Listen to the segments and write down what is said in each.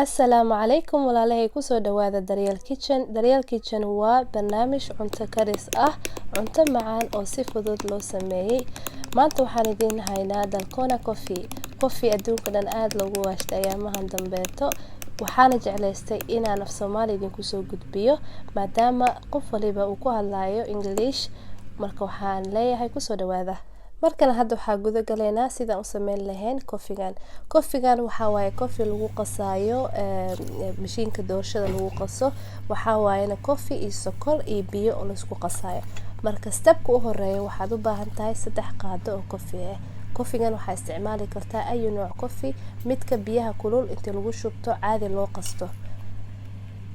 Assalaamu calaykum walaalahay kusoo dhawaada Daryeel Kitchen. Daryeel Kitchen waa barnaamij cunto karis ah, cunto macaan oo si fudud loo sameeyay. Maanta waxaan idiin haynaa Dalgona Coffee. Coffee adduunka dhan aad loogu waashtay ayaamahan dambeeto. Waxaana jeclaystay inaan af Soomaali idinku soo gudbiyo maadaama qof waliba uu ku hadlayo English. Marka waxaan leeyahay kusoo dhawaada. Markana hadda waxaa guda galeynaa sidaan u sameyn lahayn coffee-gan. Coffee-gan waxaa waaye coffee lagu qasayo mashiinka doorshada lagu qaso. Waxaa waayena coffee iyo sokor iyo biyo oo la isku qasayo. Marka step-ka u horeeyo waxaad u baahan tahay 3 qaado oo coffee ah. Coffee-gan waxaa isticmaali kartaa ay nooc coffee, midka biyaha kulul inta lagu shubto caadi loo qasto.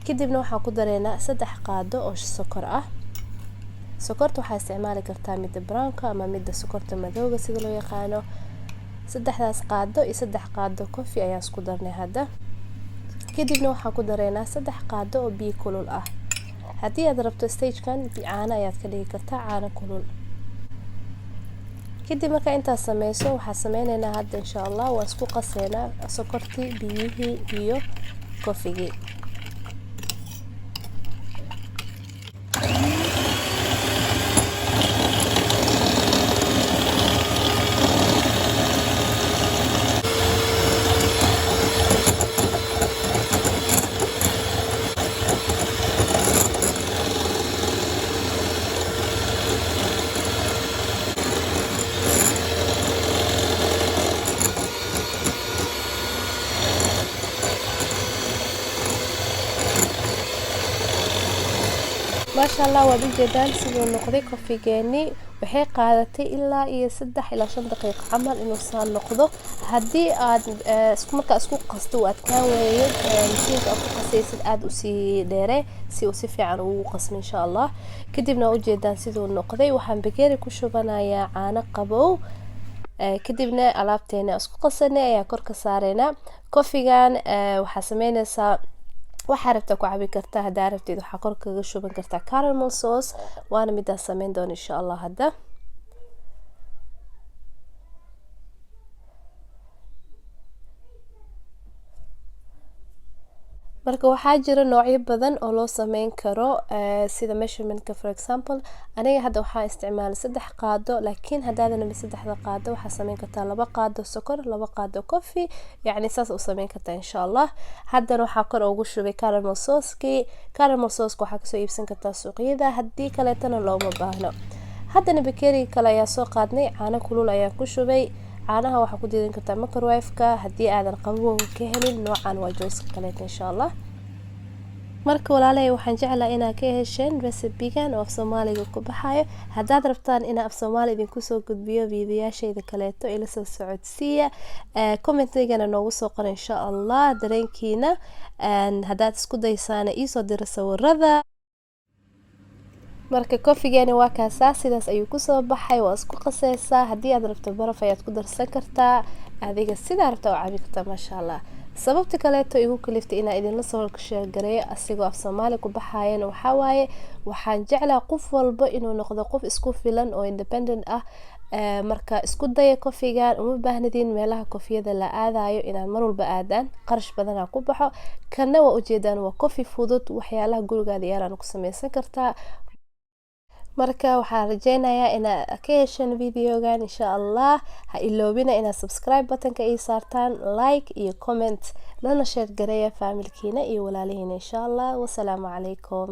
Kadibna waxaan ku dareynaa 3 qaado oo sokor ah. sokorta waxaa isticmaali kartaa midda brownka ama midda sokorta madowga sida loo yaqaano. 3daas qaado iyo 3 qaado coffee ayaa isku darnay hadda. Kadibna waxaan ku dareynaa 3 qaado oo biyo kulul ah. Haddii aad rabto stage-kan caano ayaad ka dhigi kartaa caano kulul. Kadib marka intaas sameyso waxaan sameynaynaa hadda insha Allah waan isku qaseynaa sokortii, biyihii iyo coffee-gii. ما شاء الله وبجدان sidoo noqday coffee-geeni waxay qaadatay ilaa iyo 3 ilaa 5 daqiiqo camal inuu saan noqdo. Haddii aad isku qasto aad ka weeyo mashiinka aad ku qasaysid aad u sii dheere si uu si fiican ugu qasmo insha Allah. Kadibna u jeedaan sidoo noqday waxaan bakeeri ku shubanayaa caano qabow. Kadibna alaabteena isku qasanay ayaa kor ka saarayna. Coffee-gan waxa sameynaysaa waxaa rabta ku cabi kartaa hadaa rabtid waxaa kor kaga shuban kartaa caramel sauce waana midaas sameyn doon insha Allah hadda. marka waxaa jira noocyo badan oo loo sameyn karo sida measurement-ka for example aniga hadda waxaan isticmaalay 3 qaado laakiin hadaadan 3 qaado waxaa sameyn kartaa 2 qaado sokor 2 qaado coffee yani saas u sameyn kartaa insha Allah. haddana waxaa kor ugu shubay caramel sauce-kii. caramel sauce-ka waxaa kasoo iibsan kartaa suuqyada haddii kaleetana looma baahno. haddana bakeeri kale ayaa soo qaadnay caano kulul ayaa ku shubay. caanaha waxaa ku diidan kartaa microwave-ka haddii aadan qabow ka helin noocan waa choice-ka kale insha Allah. marka walaalahay waxaan jeclahay inaad ka hesheen recipe-gan oo af Soomaaliga ku baxayo. haddaad rabtaan in af Soomaali idinku soo gudbiyo fiidiyoyaashayda kaleeto ila soo socodsiiya comment-gana noogu soo qor insha Allah dareenkiina haddaad isku daysaan ii soo dira sawirada. marka coffee-geeni waa kaasa sidaas ayuu ku soo baxay waa isku qasaysaa haddii aad rabto baraf ayaad ku darsan kartaa adiga sidaa rabto oo cabi kartaa ma sha Allah. sababta kaleeto igu kaliftay inaan idin la soo share gareeyo asigoo af Soomaali ku baxayeen waxa waaye waxaan jeclaa qof walba inuu noqdo qof isku filan oo independent ah. marka isku daya coffee-gan uma baahnidin meelaha coffee-yada la aadayo inaad mar walba aadaan qarash badan ku baxo. kana waa ujeedaan waa coffee fudud waxyaalaha gurigaada yaraan ku sameysan kartaa. marka waxaan rajeynayaa inaad ka hesheen video-gan insha Allah. ha iloobina inaad subscribe button-ka ii saartaan like iyo comment lana share gareeya family-kiina iyo walaalihiina insha Allah. wassalaamu calaykum.